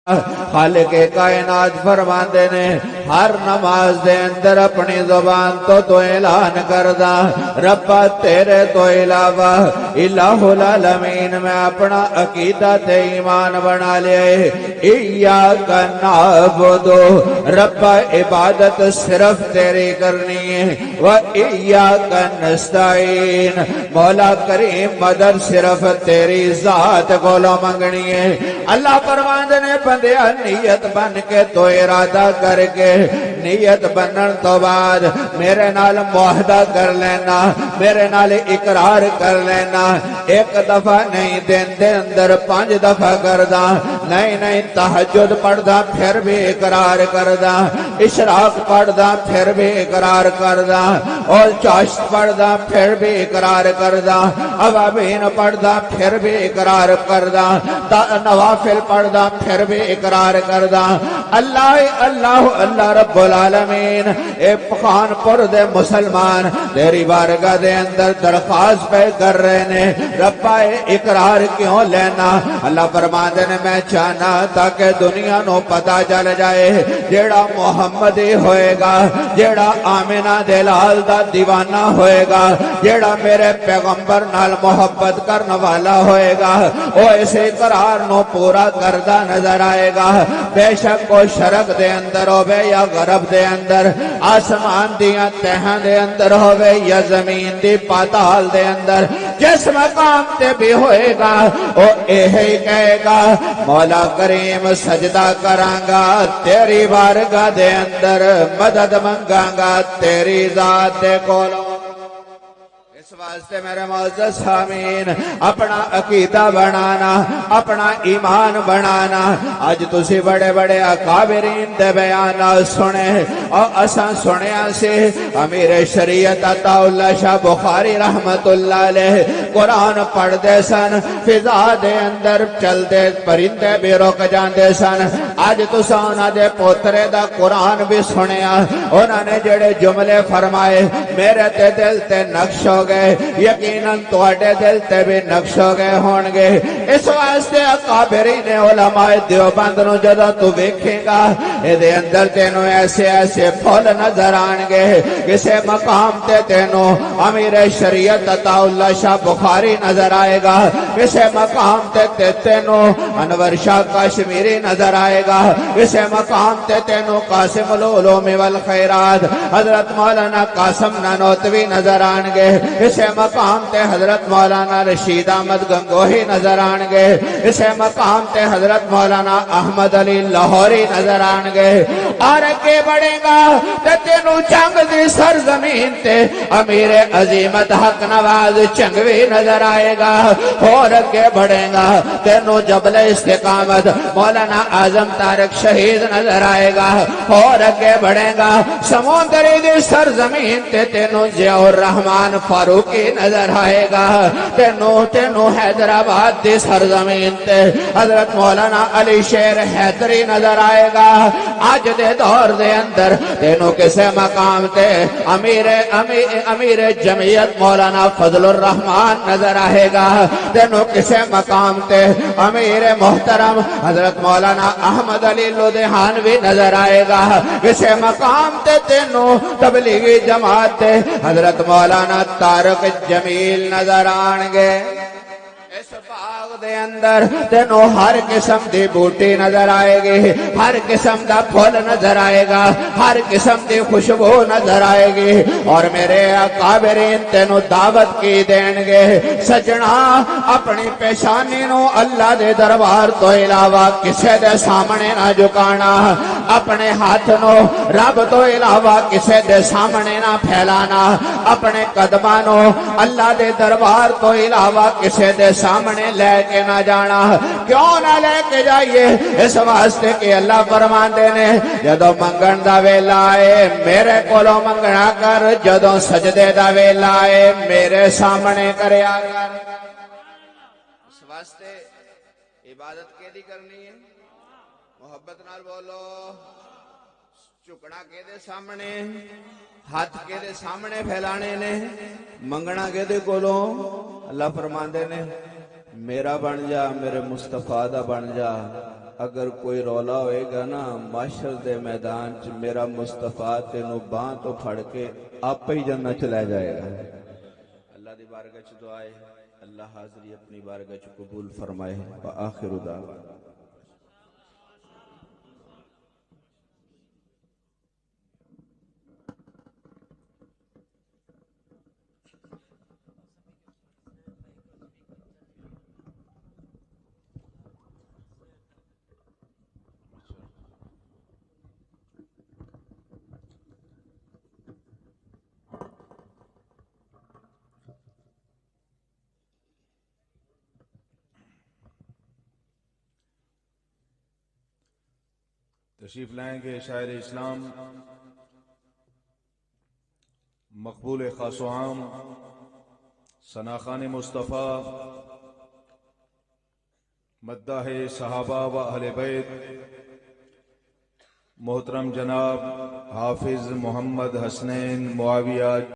خالق کائنات فرماندے نے ہر نماز دے اندر اپنی زبان تو اعلان کردا ربا تیرے تو علاوہ الہ العالمین میں اپنا عقیدہ تے ایمان بنا لے ایاک نعبد ربا عبادت صرف تیری کرنی ہے و ایاک نستعین مولا کریم مدد صرف تیری ذات کو منگنی ہے اللہ فرماندے نے بندیا نیت بن کے تو ارادہ کر کے نیت بنن تو بعد میرے نال معاہدہ کر لینا میرے نال اقرار کر لینا ایک دفعہ نہیں دن دے اندر 5 دفعہ کردا نہیں تہجد پڑھدا پھر بھی اقرار کردا اشراق پڑھدا پھر بھی اقرار کردا اور چاشت پڑھدا پھر بھی اقرار کردا اوابین پڑھدا پھر بھی اقرار کردا نوافل پڑھدا پھر بھی اقرار کردا اللہ اللہ اللہ رب العالمین اے پخان پور دے مسلمان تیری بارگاہ دے اندر درخواست پہ کر رہے نے ربا اقرار کیوں لینا اللہ فرماندے نے میں چاہنا تاکہ دنیا نو پتہ چل جائے جیڑا محمدی ہوئے گا جیڑا آمینہ دلال دا دیوانہ ہوئے گا جیڑا میرے پیغمبر نال محبت کرنے والا ہوئے گا وہ اسے اقرار نو پورا کردہ نظر آئے گا بے شک کو شرق دے اندر ہوئے یا غرب دے اندر آسمان دیاں تہاں دے اندر ہوئے یا زمین دی پاتال دے اندر جس مقام تے بھی ہوئے گا وہ ہی کہے گا مولا کریم سجدہ کرانگا تیری بارگاہ دے اندر مدد منگانگا تیری ذات دے کولوں اس واسطے میرے معزز سامعین اپنا عقیدہ بنانا اپنا ایمان بنانا آج تسی بڑے بڑے اکابرین دے بیانات سنے اور اساں سنیا سے امیر شریعت عطا اللہ شاہ بخاری رحمت اللہ علیہ قرآن پڑھ دے سن فضا دے اندر چل دے پرندے بھی رک جان دے سن آج تسا انہاں دے پوترے دا قرآن بھی سنیا انہاں نے جڑے جملے فرمائے میرے تے دل تے نقش ہو گئے یقیناً تواڈے دل تے بھی نقش ہو گئے ہون گے اس واسطے اکابرین علماء دیوبند نو جدوں تو ویکھے گا اے دے اندر تینوں ایسے ایسے پھول نظر آن گے کسے مقام تے تینوں امیر شریعت عطا اللہ شاہ بخاری نظر آئے گا کسے مقام تے تینوں انور شاہ کشمیری نظر آئے گا کسے مقام تے تینوں قاسم العلوم والخیرات حضرت مولانا قاسم نانوتوی نظر آن گے اسے مقام تے حضرت مولانا رشید احمد گنگوہی نظر آن گے اسے مقام تے حضرت مولانا احمد علی لاہوری نظر آن گے اور کے بڑھے گا تے تینوں جنگ دی سرزمین تے امیر عظیمت حق نواز چنگوی نظر آئے گا اور کے بڑھے گا تینوں جبل استقامت مولانا اعظم طارق شہید نظر آئے گا اور کے بڑھے گا سمندری دی سرزمین تے تینوں ضیاء الرحمن فاروقی نظر آئے گا تینوں حیدرآباد دی سرزمین تے حضرت مولانا علی شیر حیدری نظر آئے گا آج دے دور دے اندر تینوں کسے مقام تے امیر جمعیت مولانا فضل الرحمن نظر آئے گا تینوں کسے مقام تے امیر محترم حضرت مولانا احمد علی لدھیانوی نظر آئے گا کسے مقام تے تینوں تبلیغی جماعت تے حضرت مولانا طارق جمیل نظر آنگے اس باغ دے اندر تینوں ہر قسم دی بوٹی نظر آئے گی ہر قسم دا پھول نظر آئے گا ہر قسم دی خوشبو نظر آئے گی اور میرے اکابرین تینوں دعوت کی دین گے سجنا اپنی پیشانی نو اللہ دے دربار تو علاوہ کسے دے سامنے نہ جھکانا اپنے ہاتھ نو رب تو علاوہ کسے دے سامنے نہ پھیلانا اپنے قدماں نو اللہ دے دربار تو علاوہ کسے دے سامنے لے کے نہ جانا کیوں نہ لے کے جائیے اس واسطے کہ اللہ فرماندے نے جدوں منگن دا ویلا آئے میرے کولوں منگنا کر جدوں سجدے دا ویلا آئے میرے سامنے کریا کر اس واسطے عبادت کیدی کرنی ہے محبت نال بولو چکنا کے دے سامنے ہاتھ کے دے سامنے پھیلانے نے منگنا کے دے کولوں اللہ فرماندے نے میرا بن جا میرے مصطفیٰ دا بن جا اگر کوئی رولا ہوئے گا نا معاشر دے میدان چ میرا مصطفیٰ تینوں باں تو پھڑ کے آپ ہی جنت چلا جائے گا۔ اللہ دی بارگاہ چ دعائے اللہ حاضری اپنی بارگاہ چ قبول فرمائے۔ وآخر دعوانا تشریف لائیں گے شاعر اسلام مقبول خاص و عام ثناخان مصطفیٰ مداح صحابہ و اہل بیت محترم جناب حافظ محمد حسنین معاویہ